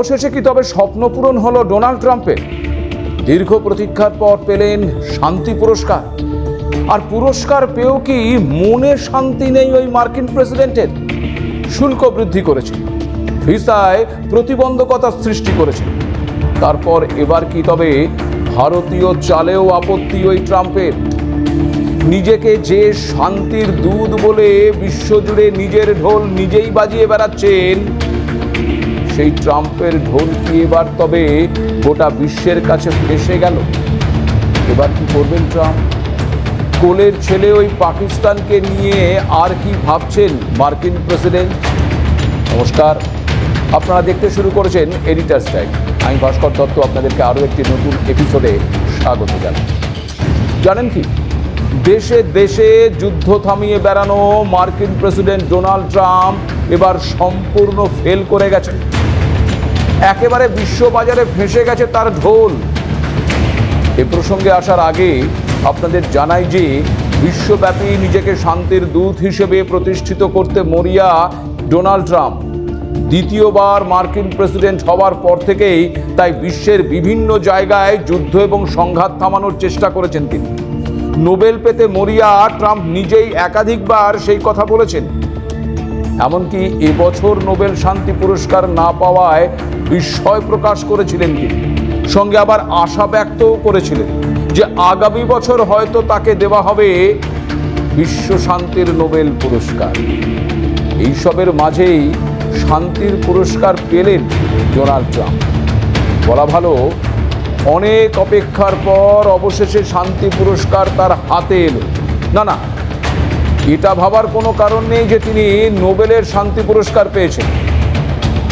অবশেষে কি তবে স্বপ্ন পূরণ হলো ডোনাল্ড ট্রাম্পের? দীর্ঘ প্রতীক্ষার পর পেলেন শান্তি পুরস্কার। আর পুরস্কার পেয়েও কি মনে শান্তি নেই ওই মার্কিন প্রেসিডেন্টের? শুল্ক বৃদ্ধি করেছে, ভিসায় প্রতিবন্ধকতা সৃষ্টি করেছে। তারপর এবার কি তবে ভারতীয় চালেও আপত্তি ওই ট্রাম্পের? নিজেকে যে শান্তির দূত বলে বিশ্বজুড়ে নিজের ঢোল নিজেই বাজিয়ে বেড়াচ্ছেন, সেই ট্রাম্পের ঢোল কি এবার তবে গোটা বিশ্বের কাছে ভেসে গেল? এবার কি করবেন ট্রাম্প? কোলের ছেলে ওই পাকিস্তানকে নিয়ে আর কি ভাবছেন মার্কিন প্রেসিডেন্ট? নমস্কার, আপনারা দেখতে শুরু করেছেন এডিটার্স টাইম। আমি ভাস্কর দত্ত আপনাদেরকে আরও একটি নতুন এপিসোডে স্বাগত জানাই। জানেন কি, দেশে দেশে যুদ্ধ থামিয়ে বেড়ানো মার্কিন প্রেসিডেন্ট ডোনাল্ড ট্রাম্প এবার সম্পূর্ণ ফেল করে গেছে। একেবারে বিশ্ববাজারে ভেসে গেছে তার ঢোল। এ প্রসঙ্গে আসার আগে আপনাদের জানাই যে বিশ্বব্যাপী নিজেকে শান্তির দূত হিসেবে প্রতিষ্ঠিত করতে মরিয়া ডোনাল্ড ট্রাম্প দ্বিতীয়বার মার্কিন প্রেসিডেন্ট হওয়ার পর থেকেই তাই বিশ্বের বিভিন্ন জায়গায় যুদ্ধ এবং সংঘাত থামানোর চেষ্টা করেছেন তিনি। নোবেল পেতে মরিয়া ট্রাম্প নিজেই একাধিকবার সেই কথা বলেছেন। এমনকি এবছর নোবেল শান্তি পুরস্কার না পাওয়ায় বিস্ময় প্রকাশ করেছিলেন তিনি। সঙ্গে আবার আশা ব্যক্তও করেছিলেন যে আগামী বছর হয়তো তাকে দেওয়া হবে বিশ্ব শান্তির নোবেল পুরস্কার। এইসবের মাঝেই শান্তির পুরস্কার পেলেন ডোনাল্ড ট্রাম্প। বলা ভালো, অনেক অপেক্ষার পর অবশেষে শান্তি পুরস্কার তার হাতে এলো। না, এটা ভাবার কোনো কারণ নেই যে তিনি নোবেলের শান্তি পুরস্কার পেয়েছেন।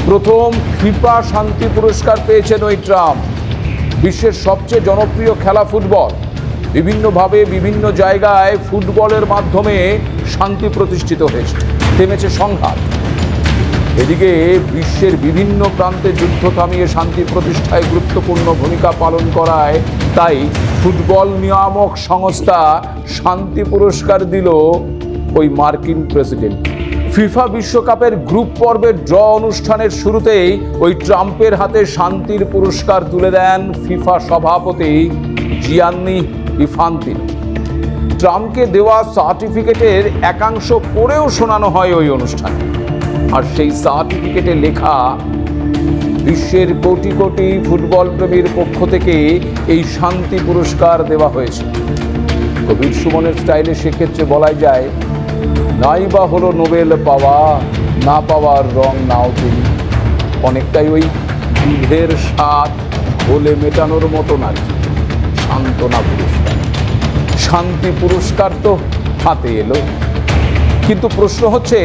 প্রথম ফিফা শান্তি পুরস্কার পেয়েছেন ওই ট্রাম্প। বিশ্বের সবচেয়ে জনপ্রিয় খেলা ফুটবল। বিভিন্নভাবে বিভিন্ন জায়গায় ফুটবলের মাধ্যমে শান্তি প্রতিষ্ঠিত হয়েছে, থেমেছে সংঘাত। এদিকে বিশ্বের বিভিন্ন প্রান্তে যুদ্ধ থামিয়ে শান্তি প্রতিষ্ঠায় গুরুত্বপূর্ণ ভূমিকা পালন করায় তাই ফুটবল নিয়ামক সংস্থা শান্তি পুরস্কার দিল ওই মার্কিন প্রেসিডেন্ট। ফিফা বিশ্বকাপের গ্রুপ পর্বের ড্র অনুষ্ঠানের শুরুতেই ওই ট্রাম্পের হাতে শান্তির পুরস্কার তুলে দেন ফিফা সভাপতি জিয়ান্নি ইনফান্তিনো। ট্রাম্পকে দেওয়া সার্টিফিকেটের একাংশ পড়েও শোনানো হয় ওই অনুষ্ঠানে। আর সেই সার্টিফিকেটে লেখা, বিশ্বের কোটি কোটি ফুটবল প্রেমীর পক্ষ থেকে এই শান্তি পুরস্কার দেওয়া হয়েছে। কবির সুমনের স্টাইলে সেক্ষেত্রে বলাই যায়, নাই বা হলো নোবেল পাওয়া, না পাওয়ার রং নাও তুমি। অনেকটাই ওই দুধের স্বাদ ঘোলে মেটানোর মতো না, সান্ত্বনা পুরস্কার। শান্তি পুরস্কার তো হাতে এলো, কিন্তু প্রশ্ন হচ্ছে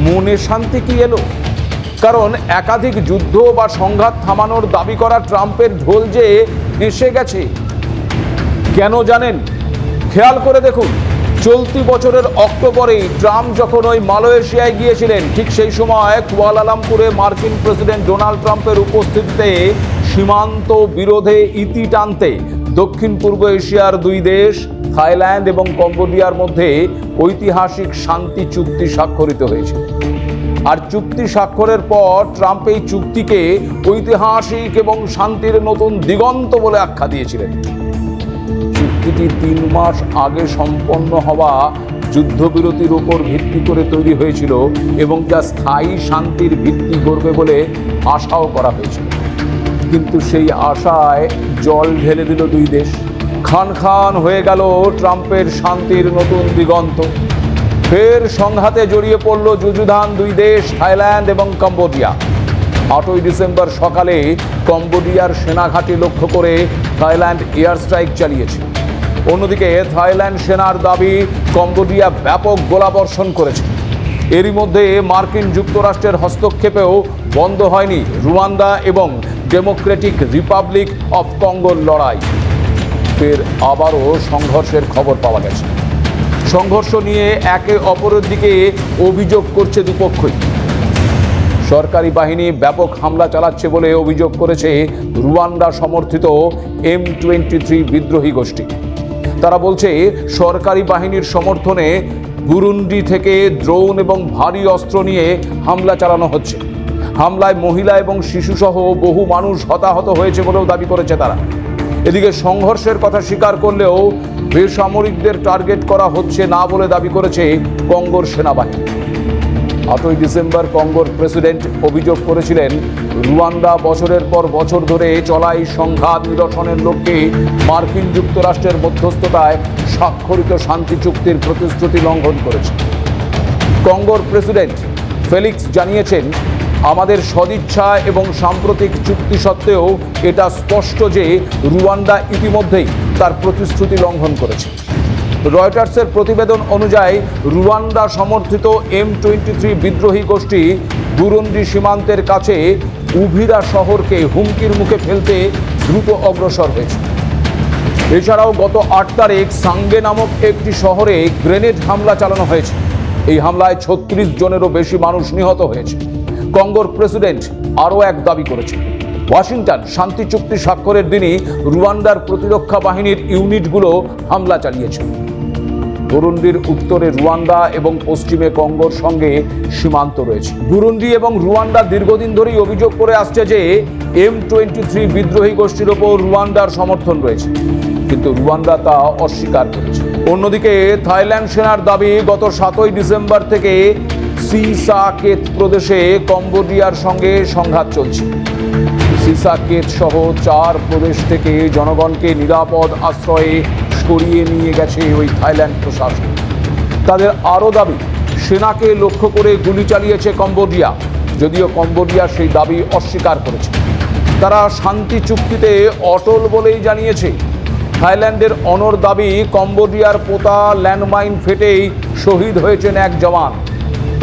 মনে শান্তি কি এলো? কারণ একাধিক যুদ্ধ বা সংঘাত থামানোর দাবি করা ট্রাম্পের ঢোল যে ভেসে গেছে। কেন জানেন? খেয়াল করে দেখুন, চলতি বছরের অক্টোবরে ট্রাম্প যখন ওই মালয়েশিয়ায় গিয়েছিলেন, ঠিক সেই সময় কুয়ালালামপুরে মার্কিন প্রেসিডেন্ট ডোনাল্ড ট্রাম্পের উপস্থিতিতে সীমান্ত বিরোধে ইতি টানতে দক্ষিণ পূর্ব এশিয়ার দুই দেশ থাইল্যান্ড এবং কম্বোডিয়ার মধ্যে ঐতিহাসিক শান্তি চুক্তি স্বাক্ষরিত হয়েছিল। আর চুক্তি স্বাক্ষরের পর ট্রাম্প এই চুক্তিকে ঐতিহাসিক এবং শান্তির নতুন দিগন্ত বলে আখ্যা দিয়েছিলেন। চুক্তিটি 3 মাস আগে সম্পন্ন হওয়া যুদ্ধবিরতির উপর ভিত্তি করে তৈরি হয়েছিল এবং যা স্থায়ী শান্তির ভিত্তি গড়বে বলে আশাও করা হয়েছিল। কিন্তু সেই আশায় জল ঢেলে দিল দুই দেশ। খান খান হয়ে গেল ট্রাম্পের শান্তির নতুন দিগন্ত। ফের সংঘাতে জড়িয়ে পড়ল যুযুধান দুই দেশ, থাইল্যান্ড এবং কম্বোডিয়া। 8ই ডিসেম্বর সকালে কম্বোডিয়ার সেনাঘাঁটি লক্ষ্য করে থাইল্যান্ড এয়ার স্ট্রাইক চালিয়েছে। অন্যদিকে থাইল্যান্ড সেনার দাবি কম্বোডিয়া ব্যাপক গোলাবর্ষণ করেছে। এরই মধ্যে মার্কিন যুক্তরাষ্ট্রের হস্তক্ষেপেও বন্ধ হয়নি রুয়ান্ডা এবং ডেমোক্রেটিক রিপাবলিক অফ কঙ্গোর লড়াই। ফের আবারও সংঘর্ষের খবর পাওয়া গেছে। সংঘর্ষ নিয়ে একে অপরের দিকে অভিযোগ করছে দুপক্ষই। সরকারি বাহিনী ব্যাপক হামলা চালাচ্ছে বলে অভিযোগ করেছে রুয়ান্ডা সমর্থিত M23 বিদ্রোহী গোষ্ঠী। তারা বলছে সরকারি বাহিনীর সমর্থনে বুরুন্ডি থেকে ড্রোন এবং ভারী অস্ত্র নিয়ে হামলা চালানো হচ্ছে। হামলায় মহিলা এবং শিশুসহ বহু মানুষ হতাহত হয়েছে বলেও দাবি করেছে তারা। এদিকে সংঘর্ষের কথা স্বীকার করলেও বেসামরিকদের টার্গেট করা হচ্ছে না বলে দাবি করেছে কঙ্গোর সেনাবাহিনী। 8ই ডিসেম্বর কঙ্গোর প্রেসিডেন্ট অভিযোগ করেছিলেন, রুয়ান্ডা বছরের পর বছর ধরে চলা এই সংঘাত নিরসনের লক্ষ্যে মার্কিন যুক্তরাষ্ট্রের মধ্যস্থতায় স্বাক্ষরিত শান্তি চুক্তির প্রতিশ্রুতি লঙ্ঘন করেছে। কঙ্গোর প্রেসিডেন্ট ফেলিক্স জানিয়েছেন, আমাদের সদিচ্ছা এবং সাম্প্রতিক চুক্তি সত্ত্বেও এটা স্পষ্ট যে রুয়ান্ডা ইতিমধ্যেই তার প্রতিশ্রুতি লঙ্ঘন করেছে। রয়টার্সের প্রতিবেদন অনুযায়ী রুয়ান্ডা সমর্থিত M23 বিদ্রোহী গোষ্ঠী বুরুন্ডি সীমান্তের কাছে উভিরা শহরকে হুমকির মুখে ফেলতে দ্রুত অগ্রসর হয়েছে। এছাড়াও গত 8 তারিখ সাঙ্গে নামক একটি শহরে গ্রেনেড হামলা চালানো হয়েছে। এই হামলায় 36 জনেরও বেশি মানুষ নিহত হয়েছে। কঙ্গোর প্রেসিডেন্ট আরও এক দাবি করেছে, ওয়াশিংটন শান্তি চুক্তি স্বাক্ষরের দিনই রুয়ান্ডার প্রতিরক্ষা বাহিনীর ইউনিটগুলো হামলা চালিয়েছে। বুরুন্ডির উত্তরে রুয়ান্ডা এবং পশ্চিমে কঙ্গোর সঙ্গে সীমান্ত রয়েছে। বুরুন্ডি এবং রুয়ান্ডা দীর্ঘদিন ধরেই অভিযোগ করে আসছে যে M23 বিদ্রোহী গোষ্ঠীর ওপর রুয়ান্ডার সমর্থন রয়েছে, কিন্তু রুয়ান্ডা তা অস্বীকার করেছে। অন্যদিকে থাইল্যান্ড সেনার দাবি, গত 7ই ডিসেম্বর থেকে সিসাকেত প্রদেশে কম্বোডিয়ার সঙ্গে সংঘাত চলছে। সিসাকেত সহ 4 প্রদেশ থেকে জনগণকে নিরাপদ আশ্রয়ে সরিয়ে নিয়ে গেছে ওই থাইল্যান্ড প্রশাসন। তাদের আরও দাবি, সেনাকে লক্ষ্য করে গুলি চালিয়েছে কম্বোডিয়া, যদিও কম্বোডিয়া সেই দাবি অস্বীকার করেছে। তারা শান্তি চুক্তিতে অটল বলেই জানিয়েছে। থাইল্যান্ডের অনর দাবি, কম্বোডিয়ার পোতা ল্যান্ডমাইন ফেটেই শহীদ হয়েছেন এক জওয়ান।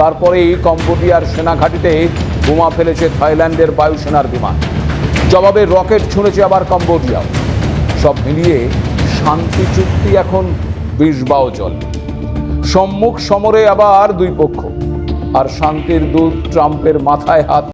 তারপরেই কম্বোডিয়ার সেনাঘাঁটিতে বোমা ফেলেছে থাইল্যান্ডের বায়ুসেনার বিমান। জবাবে রকেট ছুঁড়েছে আবার কম্বোডিয়াও। সব মিলিয়ে শান্তি চুক্তি এখন বিষবাও জল। সম্মুখ সমরে আবার দুই পক্ষ, আর শান্তির দূত ট্রাম্পের মাথায় হাত